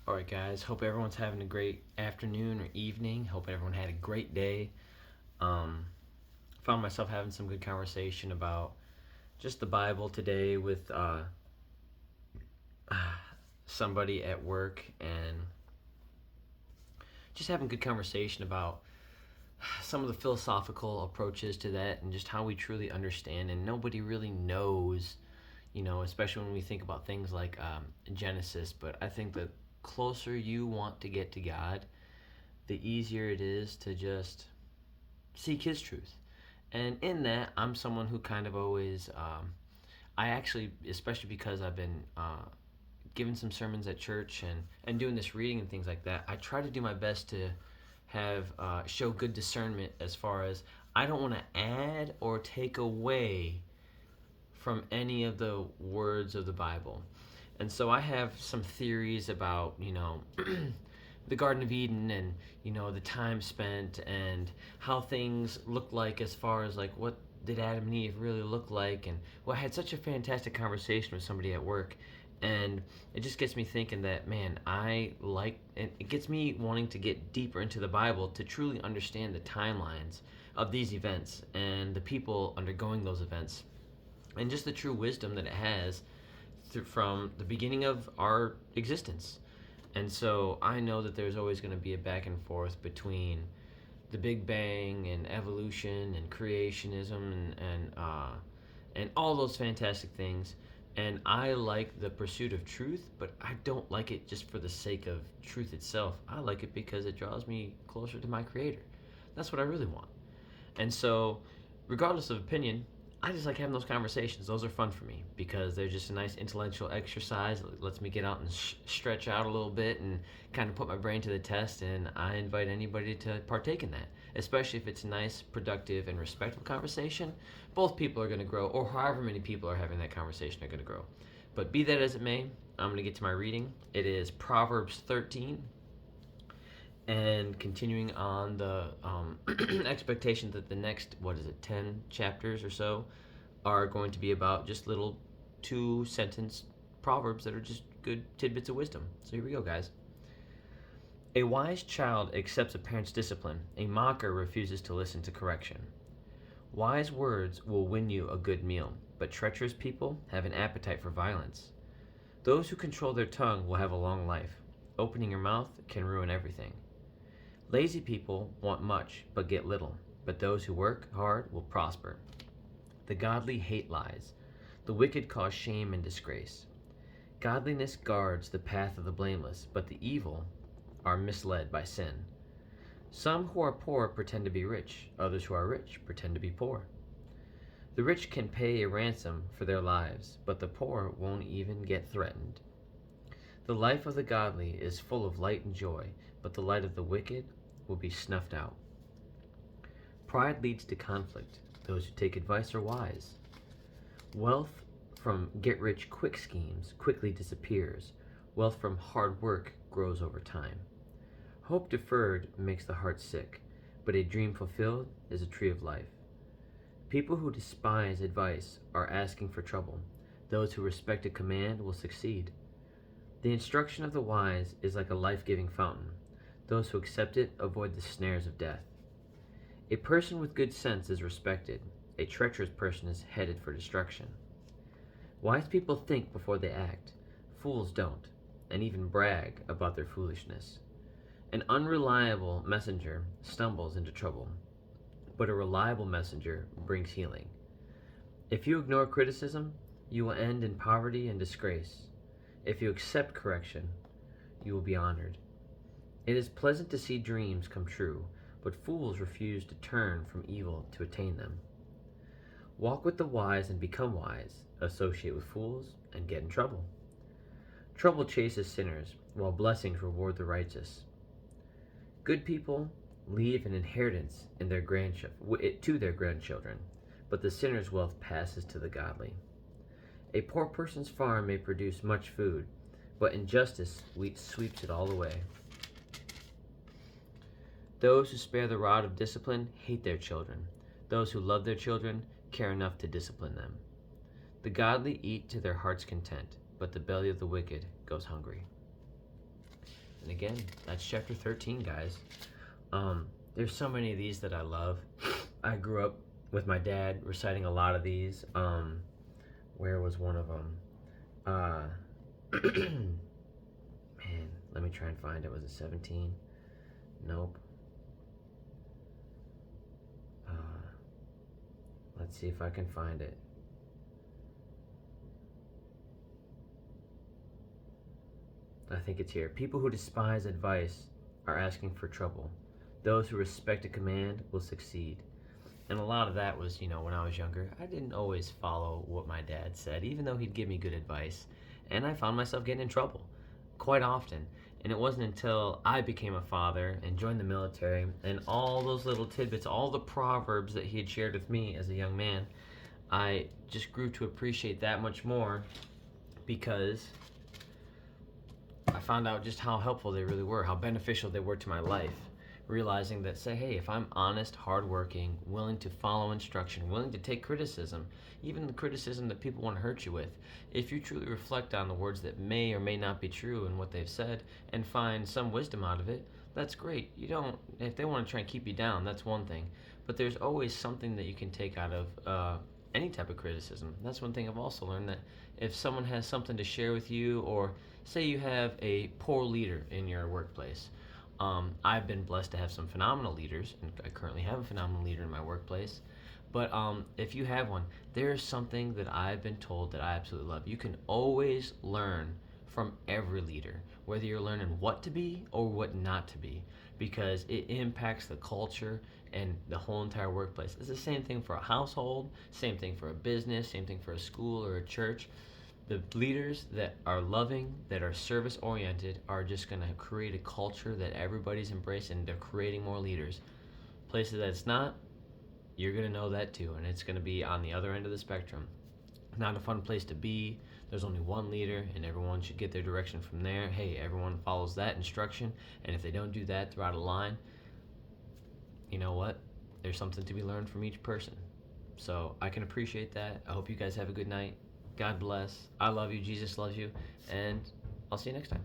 All right, guys. Hope everyone's having a great afternoon or evening. Hope everyone had a great day. Um, Found myself having some good conversation about just the Bible today with somebody at work, and just having good conversation about some of the philosophical approaches to that and just how we truly understand. And nobody really knows, especially when we think about things like Genesis. But I think the closer you want to get to God, the easier it is to just seek His truth. And in that, I'm someone who kind of always, I actually, especially because I've been giving some sermons at church and doing this reading and things like that, I try to do my best to have show good discernment as far as I don't want to add or take away from any of the words of the Bible. And so I have some theories about, the Garden of Eden and, the time spent and how things look like as far as like what did Adam and Eve really look like. And well, I had such a fantastic conversation with somebody at work, and it just gets me thinking that, man, it gets me wanting to get deeper into the Bible to truly understand the timelines of these events and the people undergoing those events, and just the true wisdom that it has from the beginning of our existence. And so I know that there's always going to be a back and forth between the Big Bang and evolution and creationism and all those fantastic things. And I like the pursuit of truth, but I don't like it just for the sake of truth itself. I like it because it draws me closer to my Creator. That's what I really want. And so, regardless of opinion, I just like having those conversations. Those are fun for me because they're just a nice intellectual exercise. It lets me get out and stretch out a little bit and kind of put my brain to the test. And I invite anybody to partake in that, especially if it's a nice, productive, and respectful conversation. Both people are going to grow, or however many people are having that conversation are going to grow. But be that as it may, I'm going to get to my reading. It is Proverbs 13, and continuing on the expectation that the next 10 chapters or so are going to be about just little 2 sentence proverbs that are just good tidbits of wisdom. So here we go, guys. A wise child accepts a parent's discipline. A mocker refuses to listen to correction. Wise words will win you a good meal, but treacherous people have an appetite for violence. Those who control their tongue will have a long life. Opening your mouth can ruin everything. Lazy people want much but get little, but those who work hard will prosper. The godly hate lies. The wicked cause shame and disgrace. Godliness guards the path of the blameless, but the evil are misled by sin. Some who are poor pretend to be rich, others who are rich pretend to be poor. The rich can pay a ransom for their lives, but the poor won't even get threatened. The life of the godly is full of light and joy, but the light of the wicked will be snuffed out. Pride leads to conflict. Those who take advice are wise. Wealth from get-rich-quick schemes quickly disappears. Wealth from hard work grows over time. Hope deferred makes the heart sick, but a dream fulfilled is a tree of life. People who despise advice are asking for trouble. Those who respect a command will succeed. The instruction of the wise is like a life-giving fountain. Those who accept it avoid the snares of death. A person with good sense is respected. A treacherous person is headed for destruction. Wise people think before they act. Fools don't, and even brag about their foolishness. An unreliable messenger stumbles into trouble, but a reliable messenger brings healing. If you ignore criticism, you will end in poverty and disgrace. If you accept correction, you will be honored. It is pleasant to see dreams come true, but fools refuse to turn from evil to attain them. Walk with the wise and become wise. Associate with fools and get in trouble. Trouble chases sinners, while blessings reward the righteous. Good people leave an inheritance to their grandchildren, but the sinner's wealth passes to the godly. A poor person's farm may produce much food, but injustice sweeps it all away. Those who spare the rod of discipline hate their children. Those who love their children care enough to discipline them. The godly eat to their heart's content, but the belly of the wicked goes hungry. And again, that's chapter 13, guys. There's so many of these that I love. I grew up with my dad reciting a lot of these. Where was one of them? Man, let me try and find it. Was it 17? Nope. Let's see if I can find it. I think it's here. People who despise advice are asking for trouble. Those who respect a command will succeed. And a lot of that was, when I was younger, I didn't always follow what my dad said, even though he'd give me good advice. And I found myself getting in trouble quite often. And it wasn't until I became a father and joined the military and all those little tidbits, all the proverbs that he had shared with me as a young man, I just grew to appreciate that much more, because I found out just how helpful they really were, how beneficial they were to my life. Realizing that, hey, if I'm honest, hardworking, willing to follow instruction, willing to take criticism, even the criticism that people want to hurt you with, if you truly reflect on the words that may or may not be true in what they've said and find some wisdom out of it, that's great. If they want to try and keep you down, that's one thing. But there's always something that you can take out of any type of criticism. That's one thing I've also learned, that if someone has something to share with you, or say you have a poor leader in your workplace. I've been blessed to have some phenomenal leaders, and I currently have a phenomenal leader in my workplace. But if you have one, there's something that I've been told that I absolutely love. You can always learn from every leader, whether you're learning what to be or what not to be, because it impacts the culture and the whole entire workplace. It's the same thing for a household, same thing for a business, same thing for a school or a church. The leaders that are loving, that are service oriented, are just going to create a culture that everybody's embracing, and they're creating more leaders. Places that it's not, you're going to know that too, and it's going to be on the other end of the spectrum. Not a fun place to be. There's only one leader, and everyone should get their direction from there. Hey, everyone follows that instruction, and if they don't do that throughout a line, you know what? There's something to be learned from each person. So I can appreciate that. I hope you guys have a good night. God bless. I love you. Jesus loves you. And I'll see you next time.